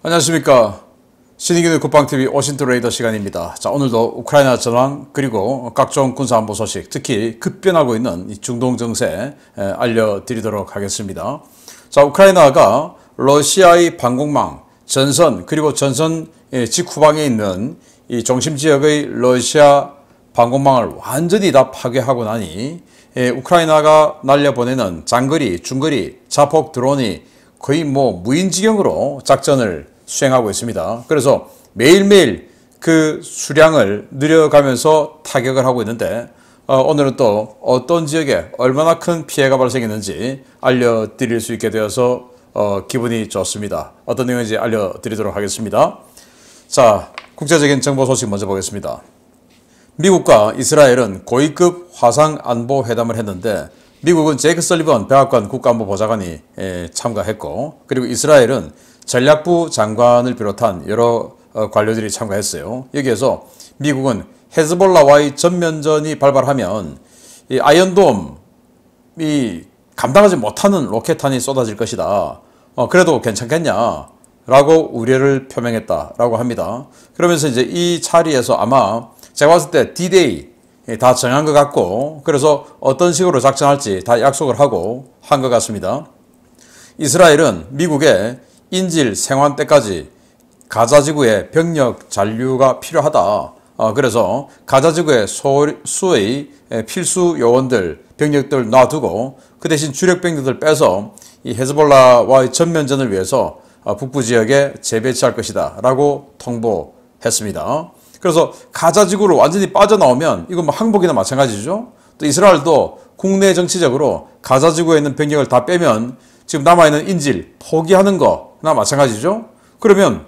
안녕하십니까. 신의균의 국방TV 워싱턴 레이더 시간입니다. 자, 오늘도 우크라이나 전황 그리고 각종 군사안보 소식, 특히 급변하고 있는 이 중동 정세 알려드리도록 하겠습니다. 자, 우크라이나가 러시아의 방공망, 전선 그리고 전선 직후방에 있는 이 중심 지역의 러시아 방공망을 완전히 다 파괴하고 나니 우크라이나가 날려보내는 장거리, 중거리, 자폭 드론이 거의 무인지경으로 작전을 수행하고 있습니다. 그래서 매일매일 그 수량을 늘려가면서 타격을 하고 있는데 오늘은 또 어떤 지역에 얼마나 큰 피해가 발생했는지 알려드릴 수 있게 되어서 기분이 좋습니다. 어떤 내용인지 알려드리도록 하겠습니다. 자, 국제적인 정보 소식 먼저 보겠습니다. 미국과 이스라엘은 고위급 화상안보회담을 했는데 미국은 제이크 설리번 백악관 국가안보보좌관이 참가했고, 그리고 이스라엘은 전략부 장관을 비롯한 여러 관료들이 참가했어요. 여기에서 미국은 헤즈볼라와의 전면전이 발발하면 이 아이언돔이 감당하지 못하는 로켓탄이 쏟아질 것이다. 그래도 괜찮겠냐? 라고 우려를 표명했다라고 합니다. 그러면서 이제 이 자리에서 아마 제가 봤을 때 D-Day 다 정한 것 같고, 그래서 어떤 식으로 작전할지 다 약속을 하고 한 것 같습니다. 이스라엘은 미국의 인질 생還 때까지 가자지구에 병력 잔류가 필요하다. 그래서 가자지구에 수의 필수 요원들, 병력들 놔두고 그 대신 주력 병력들 빼서 이 헤즈볼라와의 전면전을 위해서 북부 지역에 재배치할 것이다 라고 통보했습니다. 그래서 가자지구로 완전히 빠져나오면 이건 항복이나 마찬가지죠. 또 이스라엘도 국내 정치적으로 가자지구에 있는 병력을 다 빼면 지금 남아있는 인질 포기하는 거나 마찬가지죠. 그러면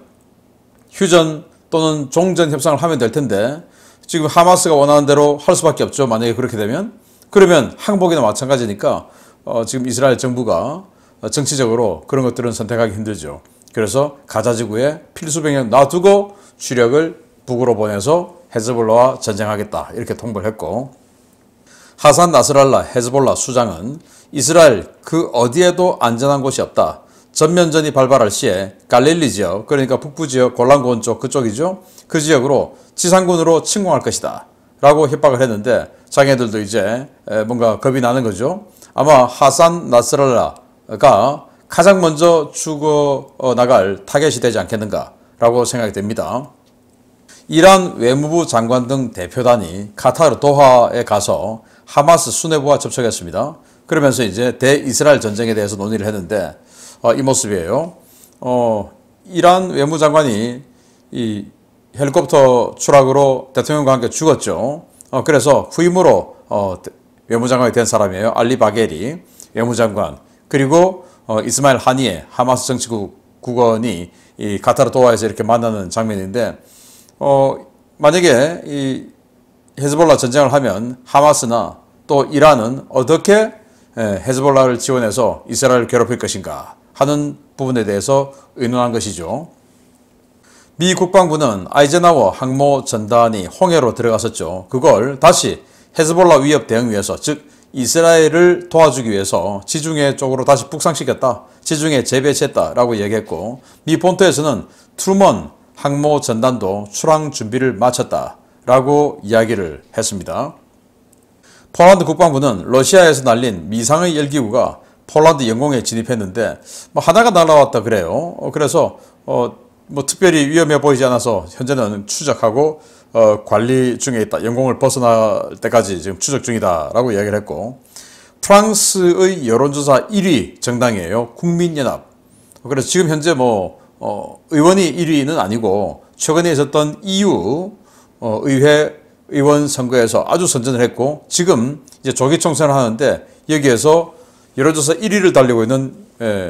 휴전 또는 종전 협상을 하면 될 텐데 지금 하마스가 원하는 대로 할 수밖에 없죠. 만약에 그렇게 되면. 그러면 항복이나 마찬가지니까 지금 이스라엘 정부가 정치적으로 그런 것들은 선택하기 힘들죠. 그래서 가자지구에 필수 병력 놔두고 주력을 북으로 보내서 헤즈볼라와 전쟁하겠다 이렇게 통보를 했고, 하산 나스랄라 헤즈볼라 수장은 이스라엘 그 어디에도 안전한 곳이 없다. 전면전이 발발할 시에 갈릴리 지역, 그러니까 북부 지역 골란고원 쪽 그쪽이죠. 그 지역으로 지상군으로 침공할 것이다 라고 협박을 했는데 자기네들도 이제 뭔가 겁이 나는 거죠. 아마 하산 나스랄라가 가장 먼저 죽어 나갈 타겟이 되지 않겠는가 라고 생각이 됩니다. 이란 외무부 장관 등 대표단이 카타르 도하에 가서 하마스 수뇌부와 접촉했습니다. 그러면서 이제 대이스라엘 전쟁에 대해서 논의를 했는데 이 모습이에요. 이란 외무장관이 이 헬리콥터 추락으로 대통령과 함께 죽었죠. 그래서 후임으로 외무장관이 된 사람이에요. 알리 바게리 외무장관, 그리고 이스마일 하니에 하마스 정치국 국원이 이 카타르 도하에서 이렇게 만나는 장면인데, 만약에 이 헤즈볼라 전쟁을 하면 하마스나 또 이란은 어떻게 헤즈볼라를 지원해서 이스라엘을 괴롭힐 것인가 하는 부분에 대해서 의논한 것이죠. 미 국방부는 아이젠하워 항모 전단이 홍해로 들어갔었죠. 그걸 다시 헤즈볼라 위협 대응 위해서, 즉 이스라엘을 도와주기 위해서 지중해 쪽으로 다시 북상시켰다, 지중해 재배치했다라고 얘기했고, 미 본토에서는 트루먼 항모 전단도 출항 준비를 마쳤다라고 이야기를 했습니다. 폴란드 국방부는 러시아에서 날린 미상의 열기구가 폴란드 영공에 진입했는데 하나가 날아왔다 그래요. 그래서 특별히 위험해 보이지 않아서 현재는 추적하고 관리 중에 있다. 영공을 벗어날 때까지 지금 추적 중이다라고 이야기를 했고, 프랑스의 여론조사 1위 정당이에요. 국민연합. 그래서 지금 현재 의원이 1위는 아니고 최근에 있었던 EU 의회 의원 선거에서 아주 선전을 했고, 지금 이제 조기 총선을 하는데 여기에서 여론조사 1위를 달리고 있는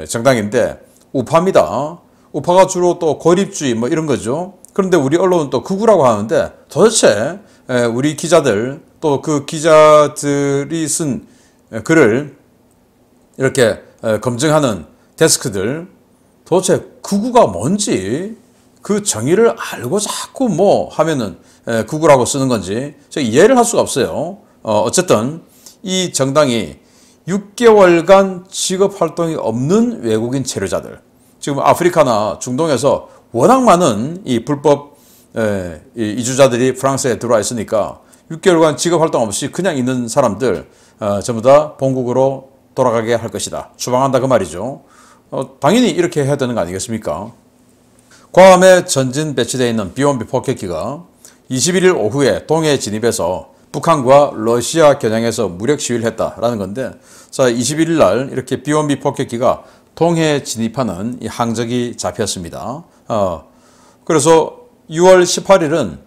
정당인데 우파입니다. 우파가 주로 또 고립주의 이런 거죠. 그런데 우리 언론은 또 극우라고 하는데 도대체 우리 기자들 또 그 기자들이 쓴 글을 이렇게 검증하는 데스크들 도대체 극우가 뭔지 그 정의를 알고 자꾸 하면은 극우라고 쓰는 건지 제가 이해를 할 수가 없어요. 어쨌든 이 정당이 6개월간 직업활동이 없는 외국인 체류자들, 지금 아프리카나 중동에서 워낙 많은 이 불법 이주자들이 프랑스에 들어와 있으니까 6개월간 직업 활동 없이 그냥 있는 사람들 전부 다 본국으로 돌아가게 할 것이다. 추방한다 그 말이죠. 당연히 이렇게 해야 되는 거 아니겠습니까? 괌에 전진 배치되어 있는 B-1B 폭격기가 21일 오후에 동해에 진입해서 북한과 러시아 겨냥해서 무력 시위를 했다라는 건데, 자, 21일 날 이렇게 B-1B 폭격기가 동해에 진입하는 이 항적이 잡혔습니다. 그래서 6월 18일은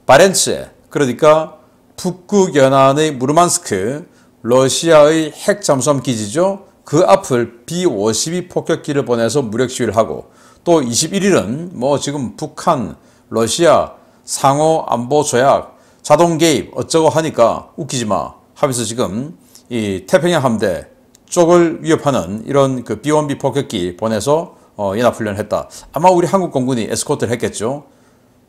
바렌츠에, 그러니까 북극 연안의 무르만스크, 러시아의 핵 잠수함 기지죠. 그 앞을 B-52 폭격기를 보내서 무력 시위를 하고, 또 21일은 뭐 지금 북한, 러시아 상호 안보 조약, 자동 개입 어쩌고 하니까 웃기지 마 하면서 지금 이 태평양 함대 쪽을 위협하는 이런 그 B-1B 폭격기 보내서 연합훈련을 했다. 아마 우리 한국 공군이 에스코트를 했겠죠.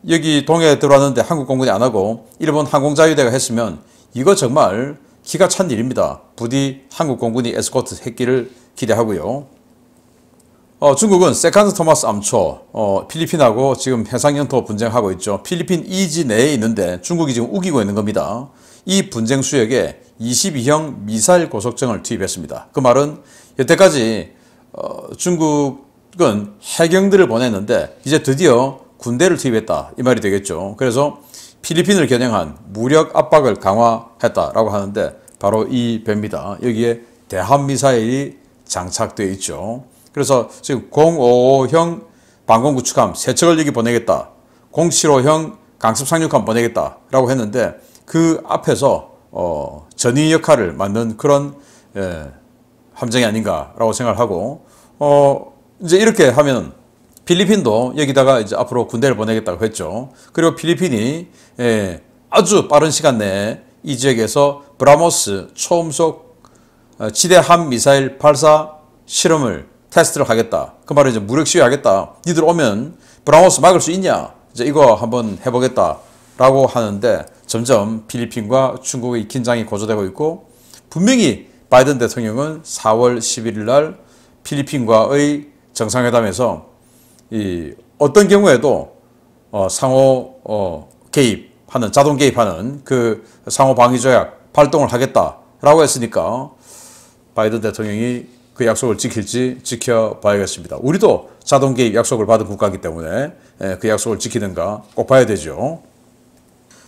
여기 동해에 들어왔는데 한국 공군이 안 하고 일본 항공자위대가 했으면 이거 정말 기가 찬 일입니다. 부디 한국 공군이 에스코트 했기를 기대하고요. 중국은 세컨드 토마스 암초, 필리핀하고 지금 해상 영토 분쟁하고 있죠. 필리핀 이지 내에 있는데 중국이 지금 우기고 있는 겁니다. 이 분쟁 수역에 22형 미사일 고속정을 투입했습니다. 그 말은 여태까지 중국은 해경들을 보냈는데 이제 드디어 군대를 투입했다 이 말이 되겠죠. 그래서 필리핀을 겨냥한 무력 압박을 강화했다라고 하는데 바로 이 배입니다. 여기에 대함미사일이 장착되어 있죠. 그래서 지금 055형 방공구축함 3척을 여기 보내겠다. 075형 강습 상륙함 보내겠다라고 했는데 그 앞에서 전위 역할을 맡는 그런 함정이 아닌가라고 생각을 하고 이제 이렇게 하면 필리핀도 여기다가 이제 앞으로 군대를 보내겠다고 했죠. 그리고 필리핀이 아주 빠른 시간 내에 이 지역에서 브라모스 초음속 지대함 미사일 발사 실험을 테스트를 하겠다. 그 말은 이제 무력 시위하겠다. 니들 오면 브라모스 막을 수 있냐? 이제 이거 한번 해보겠다. 라고 하는데 점점 필리핀과 중국의 긴장이 고조되고 있고 분명히 바이든 대통령은 4월 11일 날 필리핀과의 정상회담에서 어떤 경우에도 상호 개입하는, 자동 개입하는 그 상호 방위 조약 발동을 하겠다라고 했으니까 바이든 대통령이 그 약속을 지킬지 지켜봐야겠습니다. 우리도 자동 개입 약속을 받은 국가이기 때문에 그 약속을 지키는가 꼭 봐야 되죠.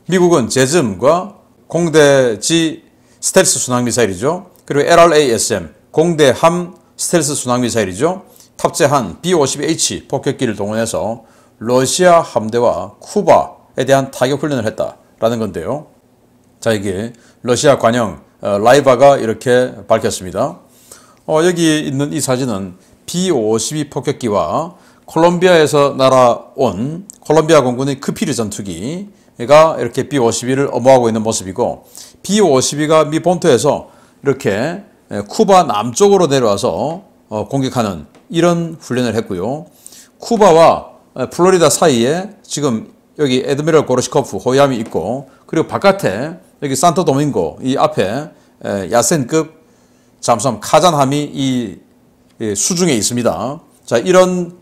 미국은 제즘과 공대지 스텔스 순항미사일이죠. 그리고 LRASM 공대함 스텔스 순항미사일이죠. 탑재한 B-52H 폭격기를 동원해서 러시아 함대와 쿠바에 대한 타격 훈련을 했다라는 건데요. 자, 이게 러시아 관영 라이바가 이렇게 밝혔습니다. 여기 있는 이 사진은 B-52 폭격기와 콜롬비아에서 날아온 콜롬비아 공군의 크피르 전투기가 이렇게 B-52를 엄호하고 있는 모습이고, B-52가 미 본토에서 이렇게 쿠바 남쪽으로 내려와서 공격하는 이런 훈련을 했고요. 쿠바와 플로리다 사이에 지금 여기 에드미럴 고르시코프 호위함이 있고, 그리고 바깥에 여기 산토도밍고 이 앞에 야센급 잠수함 카잔함이 이 수중에 있습니다. 자, 이런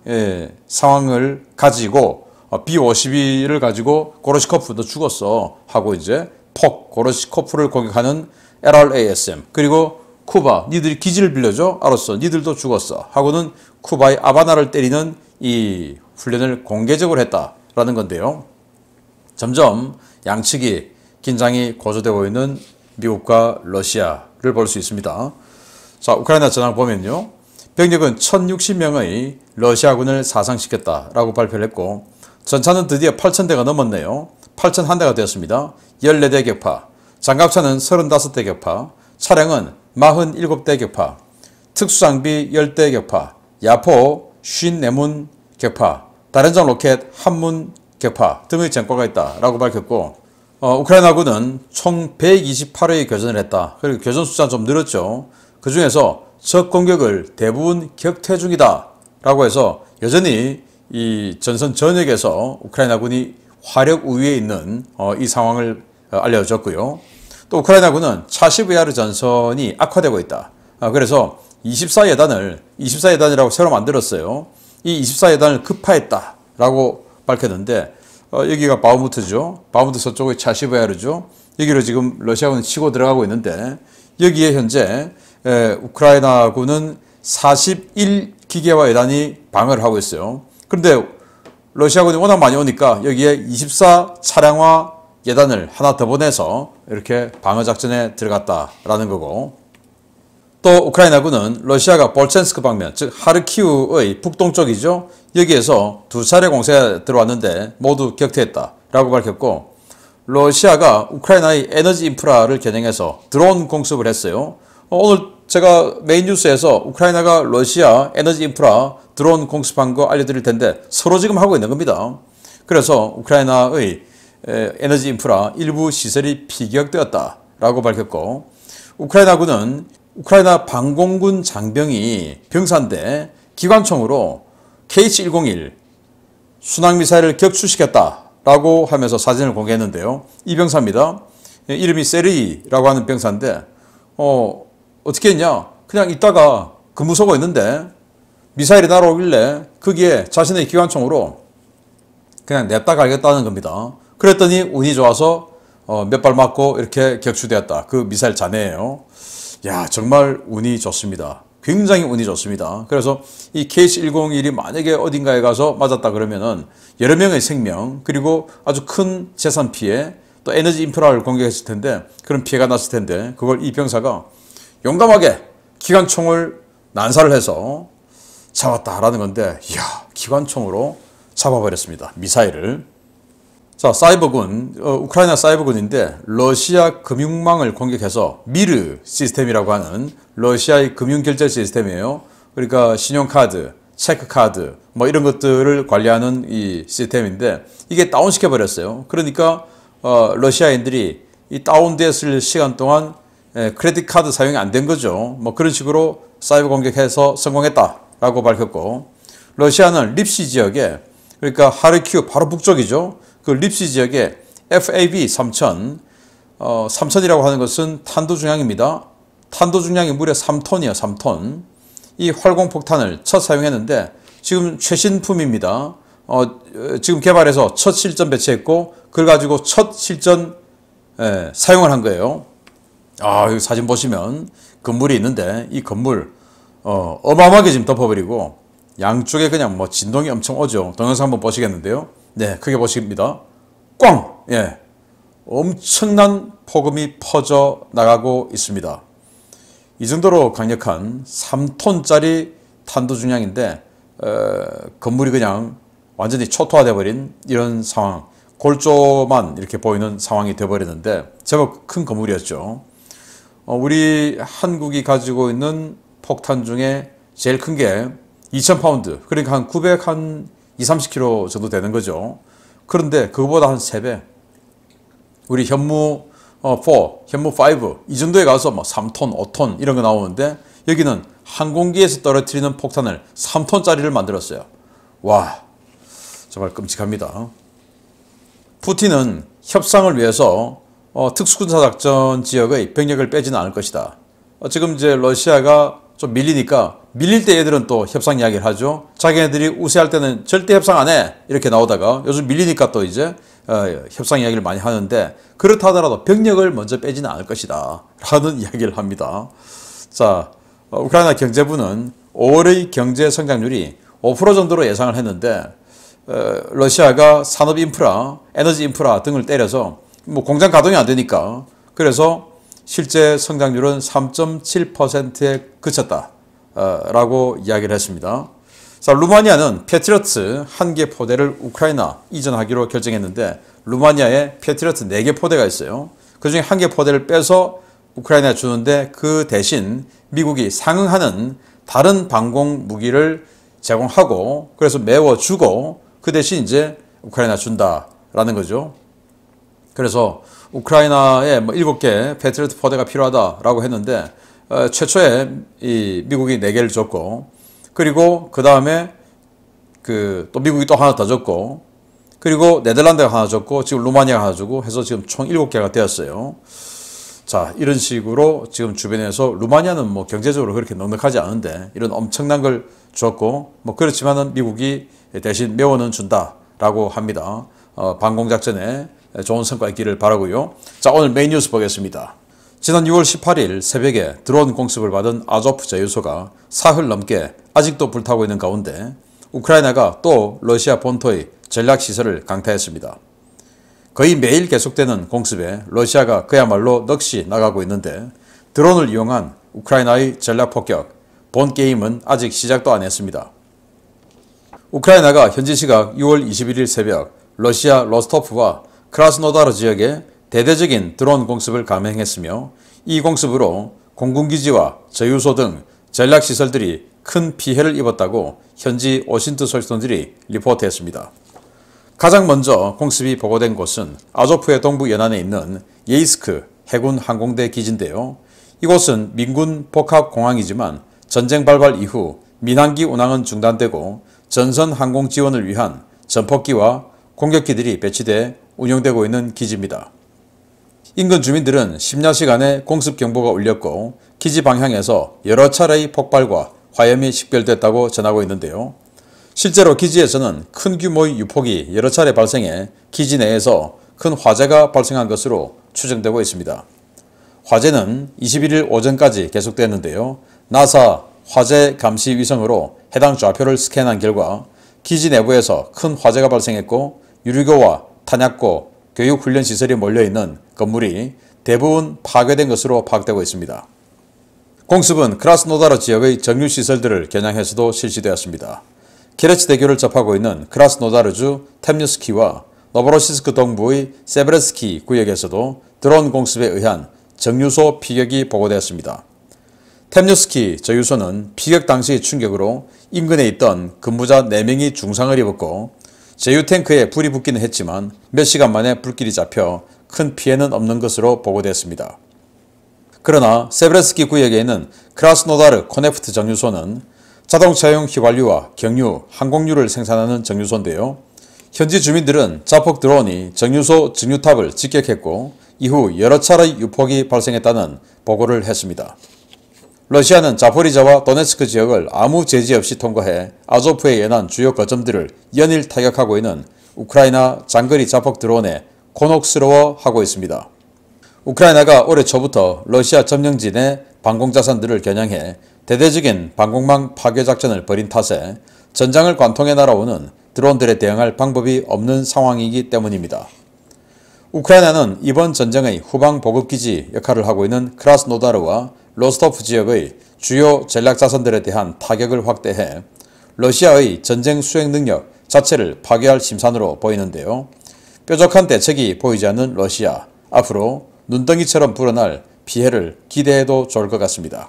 상황을 가지고 B-52를 가지고 고르시코프도 죽었어 하고 이제 고르시코프를 공격하는 LRASM 그리고 쿠바 니들이 기지를 빌려줘? 알았어. 니들도 죽었어 하고는 쿠바의 아바나를 때리는 이 훈련을 공개적으로 했다라는 건데요. 점점 양측이 긴장이 고조되고 있는 미국과 러시아를 볼 수 있습니다. 자, 우크라이나 전황 보면요. 병력은 1060명의 러시아군을 사상시켰다라고 발표를 했고, 전차는 드디어 8,000대가 넘었네요. 8,001대가 되었습니다. 14대 격파, 장갑차는 35대 격파, 차량은 47대 격파, 특수장비 10대 격파, 야포 54문 격파, 다련장 로켓 1문 격파 등의 전과가 있다라고 밝혔고, 우크라이나군은 총 128회의 교전을 했다. 그리고 교전 숫자는 좀 늘었죠. 그 중에서 적 공격을 대부분 격퇴 중이다 라고 해서 여전히 이 전선 전역에서 우크라이나군이 화력 우위에 있는 이 상황을 알려줬고요. 또 우크라이나군은 차시브야르 전선이 악화되고 있다. 그래서 24예단이라고 새로 만들었어요. 이 24예단을 급파했다. 라고 밝혔는데 여기가 바흐무트죠. 바흐무트 서쪽의 차시브야르죠. 여기로 지금 러시아군이 치고 들어가고 있는데 여기에 현재 우크라이나군은 41기계와 예단이 방어를 하고 있어요. 그런데 러시아군이 워낙 많이 오니까 여기에 24차량화 예단을 하나 더 보내서 이렇게 방어작전에 들어갔다라는 거고, 또 우크라이나군은 러시아가 볼첸스크 방면, 즉 하르키우의 북동쪽이죠. 여기에서 2차례 공세가 들어왔는데 모두 격퇴했다라고 밝혔고, 러시아가 우크라이나의 에너지 인프라를 겨냥해서 드론 공습을 했어요. 오늘 제가 메인 뉴스에서 우크라이나가 러시아 에너지 인프라 드론 공습한 거 알려드릴 텐데 서로 지금 하고 있는 겁니다. 그래서 우크라이나의 에너지 인프라 일부 시설이 피격되었다라고 밝혔고, 우크라이나군은 우크라이나 방공군 장병이 병사인데 기관총으로 KH-101 순항미사일을 격추시켰다라고 하면서 사진을 공개했는데요. 이 병사입니다. 이름이 세르이라고 하는 병사인데 어떻게 했냐, 그냥 있다가 근무소가 있는데 미사일이 날아오길래 거기에 자신의 기관총으로 그냥 냅다 갈겼다는 겁니다. 그랬더니 운이 좋아서 몇 발 맞고 이렇게 격추되었다. 그 미사일 잔해예요. 야, 정말 운이 좋습니다. 굉장히 운이 좋습니다. 그래서 이 KH-101이 만약에 어딘가에 가서 맞았다 그러면은 여러 명의 생명, 그리고 아주 큰 재산 피해, 또 에너지 인프라를 공격했을 텐데 그런 피해가 났을 텐데 그걸 이 병사가 용감하게 기관총을 난사를 해서 잡았다라는 건데, 이야, 기관총으로 잡아버렸습니다. 미사일을. 자, 사이버군, 우크라이나 사이버군인데 러시아 금융망을 공격해서 미르 시스템이라고 하는 러시아의 금융결제 시스템이에요. 그러니까 신용카드, 체크카드 뭐 이런 것들을 관리하는 이 시스템인데 이게 다운시켜 버렸어요. 그러니까 러시아인들이 이 다운됐을 시간 동안 크레딧 카드 사용이 안 된 거죠. 뭐 그런 식으로 사이버 공격해서 성공했다라고 밝혔고, 러시아는 립시 지역에, 그러니까 하르키우 바로 북쪽이죠. 그 립시 지역에 FAB 3000, 3000이라고 하는 것은 탄도 중량입니다. 탄도 중량이 무려 3톤이에요. 3톤. 이 활공폭탄을 첫 사용했는데 지금 최신품입니다. 지금 개발해서 첫 실전 배치했고 그걸 가지고 첫 실전 사용을 한 거예요. 여기 사진 보시면 건물이 있는데 이 건물 어마어마하게 지금 덮어버리고 양쪽에 그냥 뭐 진동이 엄청 오죠. 동영상 한번 보시겠는데요. 네, 크게 보십니다. 꽝! 예, 엄청난 폭음이 퍼져 나가고 있습니다. 이 정도로 강력한 3톤짜리 탄도 중량인데 건물이 그냥 완전히 초토화돼 버린 이런 상황, 골조만 이렇게 보이는 상황이 되어버렸는데 제법 큰 건물이었죠. 우리 한국이 가지고 있는 폭탄 중에 제일 큰 게 2000파운드, 그러니까 한 30kg 정도 되는 거죠. 그런데 그거보다 한 3배. 우리 현무 4, 현무 5 이 정도에 가서 뭐 3톤, 5톤 이런 거 나오는데 여기는 항공기에서 떨어뜨리는 폭탄을 3톤짜리를 만들었어요. 와, 정말 끔찍합니다. 푸틴은 협상을 위해서 특수군사작전 지역의 병력을 빼지는 않을 것이다. 지금 이제 러시아가 좀 밀리니까 밀릴 때 얘들은 또 협상 이야기를 하죠. 자기네들이 우세할 때는 절대 협상 안 해 이렇게 나오다가 요즘 밀리니까 또 이제 협상 이야기를 많이 하는데, 그렇다 하더라도 병력을 먼저 빼지는 않을 것이다 라는 이야기를 합니다. 자, 우크라이나 경제부는 5월의 경제 성장률이 5% 정도로 예상을 했는데 러시아가 산업 인프라, 에너지 인프라 등을 때려서 뭐 공장 가동이 안 되니까, 그래서 실제 성장률은 3.7%에 그쳤다 라고 이야기를 했습니다. 자, 루마니아는 패트리어트 1개 포대를 우크라이나 이전하기로 결정했는데 루마니아에 패트리어트 4개 포대가 있어요. 그중에 1개 포대를 빼서 우크라이나에 주는데 그 대신 미국이 상응하는 다른 방공 무기를 제공하고 그래서 메워주고 그 대신 이제 우크라이나 준다라는 거죠. 그래서 우크라이나에 뭐 7개 패트리어트 포대가 필요하다라고 했는데 최초에 이 미국이 4개를 줬고, 그리고 그 다음에 또 미국이 또 하나 더 줬고, 그리고 네덜란드가 하나 줬고, 지금 루마니아가 하나 주고 해서 지금 총 7개가 되었어요. 자, 이런 식으로 지금 주변에서 루마니아는 뭐 경제적으로 그렇게 넉넉하지 않은데 이런 엄청난 걸 줬고, 뭐 그렇지만은 미국이 대신 메워는 준다라고 합니다. 방공작전에 좋은 성과 있기를 바라고요. 자, 오늘 메인 뉴스 보겠습니다. 지난 6월 18일 새벽에 드론 공습을 받은 아조프 제휴소가 사흘 넘게 아직도 불타고 있는 가운데 우크라이나가 또 러시아 본토의 전략시설을 강타했습니다. 거의 매일 계속되는 공습에 러시아가 그야말로 넋이 나가고 있는데 드론을 이용한 우크라이나의 전략폭격, 본 게임은 아직 시작도 안 했습니다. 우크라이나가 현지 시각 6월 21일 새벽 러시아 로스토프와 크라스노다르 지역에 대대적인 드론 공습을 감행했으며 이 공습으로 공군기지와 제휴소 등 전략시설들이 큰 피해를 입었다고 현지 오신트 소식통들이 리포트했습니다. 가장 먼저 공습이 보고된 곳은 아조프의 동부 연안에 있는 예이스크 해군 항공대 기지인데요. 이곳은 민군 복합공항이지만 전쟁 발발 이후 민항기 운항은 중단되고 전선 항공 지원을 위한 전폭기와 공격기들이 배치돼 운영되고 있는 기지입니다. 인근 주민들은 심야 시간에 공습 경보가 울렸고 기지 방향에서 여러 차례의 폭발과 화염이 식별됐다고 전하고 있는데요. 실제로 기지에서는 큰 규모의 유폭이 여러 차례 발생해 기지 내에서 큰 화재가 발생한 것으로 추정되고 있습니다. 화재는 21일 오전까지 계속됐는데요. 나사 화재 감시 위성으로 해당 좌표를 스캔한 결과 기지 내부에서 큰 화재가 발생했고 유류교와 탄약고, 교육훈련시설이 몰려있는 건물이 대부분 파괴된 것으로 파악되고 있습니다. 공습은 크라스노다르 지역의 정유시설들을 겨냥해서도 실시되었습니다. 케레치 대교를 접하고 있는 크라스노다르주 템뉴스키와 노보로시스크 동부의 세베르스키 구역에서도 드론 공습에 의한 정유소 피격이 보고되었습니다. 템뉴스키 저유소는 피격 당시의 충격으로 인근에 있던 근무자 4명이 중상을 입었고 제휴탱크에 불이 붙기는 했지만 몇 시간 만에 불길이 잡혀 큰 피해는 없는 것으로 보고됐습니다. 그러나 세베르스키 구역에 있는 크라스노다르 코네프트 정유소는 자동차용 휘발유와 경유, 항공유를 생산하는 정유소인데요. 현지 주민들은 자폭 드론이 정유소 정유탑을 직격했고 이후 여러 차례 유폭이 발생했다는 보고를 했습니다. 러시아는 자포리자와 도네츠크 지역을 아무 제지 없이 통과해 아조프에 연한 주요 거점들을 연일 타격하고 있는 우크라이나 장거리 자폭 드론에 곤혹스러워하고 있습니다. 우크라이나가 올해 초부터 러시아 점령지 내 방공자산들을 겨냥해 대대적인 방공망 파괴 작전을 벌인 탓에 전장을 관통해 날아오는 드론들에 대응할 방법이 없는 상황이기 때문입니다. 우크라이나는 이번 전쟁의 후방 보급기지 역할을 하고 있는 크라스노다르와 로스토프 지역의 주요 전략자산들에 대한 타격을 확대해 러시아의 전쟁 수행 능력 자체를 파괴할 심산으로 보이는데요. 뾰족한 대책이 보이지 않는 러시아, 앞으로 눈덩이처럼 불어날 피해를 기대해도 좋을 것 같습니다.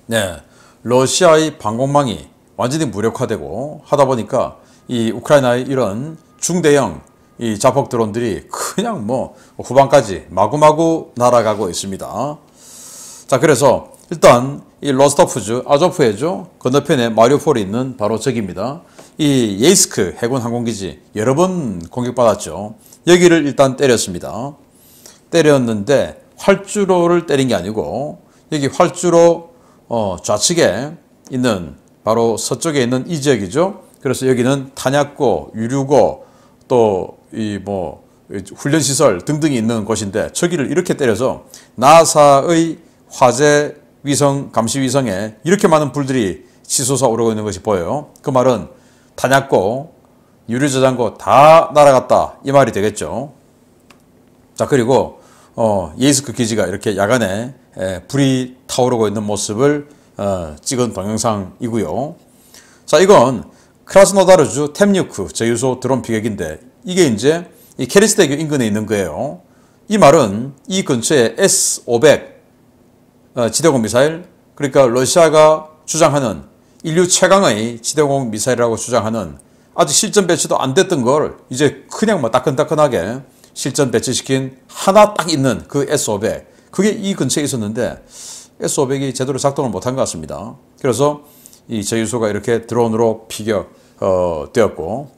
네, 러시아의 방공망이 완전히 무력화되고 하다 보니까 이 우크라이나의 이런 중대형 이 자폭 드론들이 그냥 후방까지 마구마구 날아가고 있습니다. 자, 그래서 일단 이 로스토프주 아조프해주 건너편에 마리우폴이 있는 바로 저기입니다. 이 예이스크 해군 항공기지 여러 번 공격받았죠. 여기를 일단 때렸습니다. 때렸는데 활주로를 때린 게 아니고 여기 활주로 좌측에 있는 바로 서쪽에 있는 이 지역이죠. 그래서 여기는 탄약고, 유류고 또 훈련시설 등등이 있는 곳인데 저기를 이렇게 때려서 나사의 화재 위성 감시 위성에 이렇게 많은 불들이 치솟아 오르고 있는 것이 보여요. 그 말은 탄약고, 유류저장고 다 날아갔다 이 말이 되겠죠. 자, 그리고 예이스크 기지가 이렇게 야간에 불이 타오르고 있는 모습을 찍은 동영상이고요. 자, 이건 크라스노다르주 템뉴크 제휴소 드론 피격인데 이게 이제 이 케레치대교 인근에 있는 거예요. 이 말은 이 근처에 S-500 지대공 미사일, 그러니까 러시아가 주장하는 인류 최강의 지대공 미사일이라고 주장하는 아직 실전 배치도 안 됐던 걸 이제 그냥 따끈따끈하게 실전 배치시킨 하나 딱 있는 그 S-500, 그게 이 근처에 있었는데 S-500이 제대로 작동을 못한 것 같습니다. 그래서 이 제휴소가 이렇게 드론으로 피격되었고,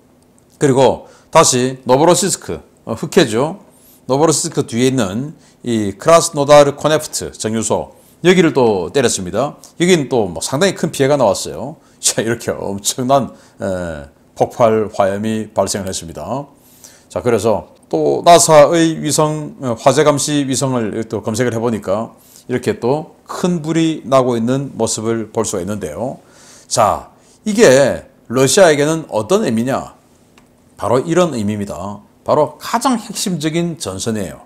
그리고 다시 노보로시스크, 흑해죠. 노보로시스크 뒤에 있는 이 크라스노다르 코네프트 정유소, 여기를 또 때렸습니다. 여기는 또 상당히 큰 피해가 나왔어요. 자, 이렇게 엄청난 폭발 화염이 발생을 했습니다. 자, 그래서 또 나사의 위성 화재 감시 위성을 또 검색을 해보니까 이렇게 또 큰 불이 나고 있는 모습을 볼 수가 있는데요. 자, 이게 러시아에게는 어떤 의미냐? 바로 이런 의미입니다. 바로 가장 핵심적인 전선이에요.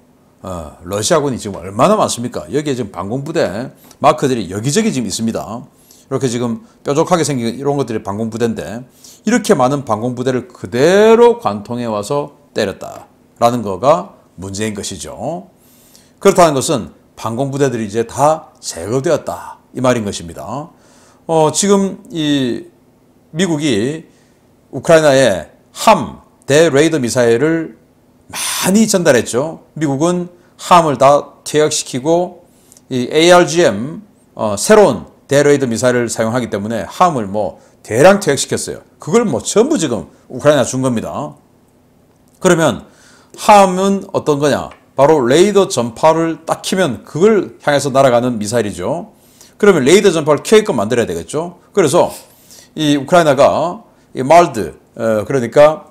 러시아군이 지금 얼마나 많습니까? 여기에 지금 방공부대 마크들이 여기저기 지금 있습니다. 이렇게 지금 뾰족하게 생긴 이런 것들이 방공부대인데 이렇게 많은 방공부대를 그대로 관통해 와서 때렸다라는 거가 문제인 것이죠. 그렇다는 것은 방공부대들이 이제 다 제거되었다 이 말인 것입니다. 지금 이 미국이 우크라이나에 함 대레이더 미사일을 많이 전달했죠. 미국은 함을 다 퇴역시키고 이 ARGM 새로운 대레이더 미사일을 사용하기 때문에 함을 뭐 대량 퇴역시켰어요. 그걸 뭐 전부 지금 우크라이나 준 겁니다. 그러면 함은 어떤 거냐? 바로 레이더 전파를 딱 키면 그걸 향해서 날아가는 미사일이죠. 그러면 레이더 전파를 켜게끔 만들어야 되겠죠. 그래서 이 우크라이나가 이 말드 그러니까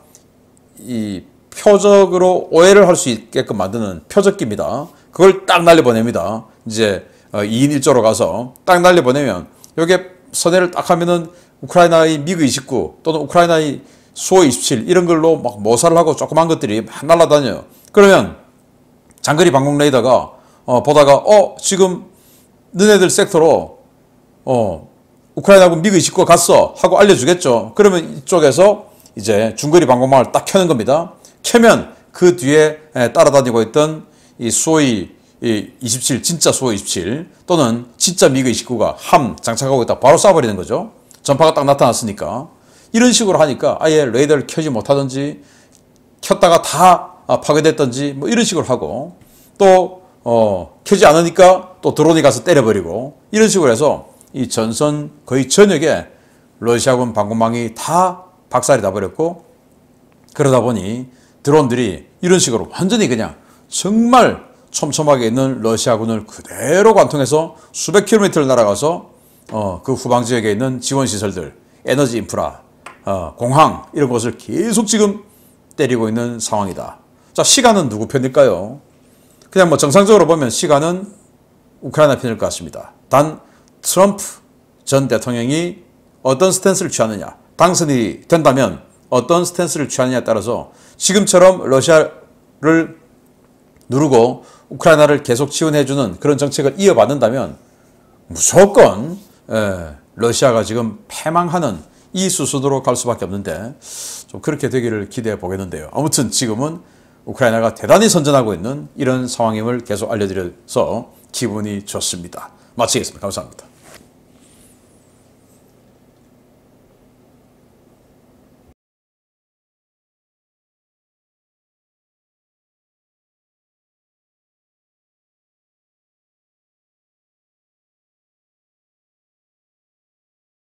이 표적으로 오해를 할 수 있게끔 만드는 표적기입니다. 그걸 딱 날려보냅니다. 이제 2인 1조로 가서 딱 날려보내면 여기에 선회를 딱 하면은 우크라이나의 미그-29 또는 우크라이나의 수호-27 이런 걸로 막 모사를 하고 조그만 것들이 막 날아다녀요. 그러면 장거리 방공 레이더가 보다가 지금 너네들 섹터로 우크라이나군 미그-29가 갔어 하고 알려주겠죠. 그러면 이쪽에서 이제 중거리 방공망을 딱 켜는 겁니다. 켜면 그 뒤에 따라다니고 있던 이 수호의 27 진짜 수호 27 또는 진짜 미그-29가 함 장착하고 있다 바로 쏴버리는 거죠. 전파가 딱 나타났으니까. 이런 식으로 하니까 아예 레이더를 켜지 못하든지 켰다가 다 파괴됐든지 뭐 이런 식으로 하고 또 켜지 않으니까 또 드론이 가서 때려버리고 이런 식으로 해서 이 전선 거의 전역에 러시아군 방공망이 다 박살이 나버렸고 그러다 보니 드론들이 이런 식으로 완전히 그냥 정말 촘촘하게 있는 러시아군을 그대로 관통해서 수백 킬로미터를 날아가서 그 후방 지역에 있는 지원시설들, 에너지 인프라, 공항 이런 것을 계속 지금 때리고 있는 상황이다. 자, 시간은 누구 편일까요? 그냥 뭐 정상적으로 보면 시간은 우크라이나 편일 것 같습니다. 단 트럼프 전 대통령이 어떤 스탠스를 취하느냐, 당선이 된다면 어떤 스탠스를 취하느냐에 따라서 지금처럼 러시아를 누르고 우크라이나를 계속 지원해주는 그런 정책을 이어받는다면 무조건 러시아가 지금 패망하는 이 수순으로 갈 수밖에 없는데 좀 그렇게 되기를 기대해 보겠는데요. 아무튼 지금은 우크라이나가 대단히 선전하고 있는 이런 상황임을 계속 알려드려서 기분이 좋습니다. 마치겠습니다. 감사합니다.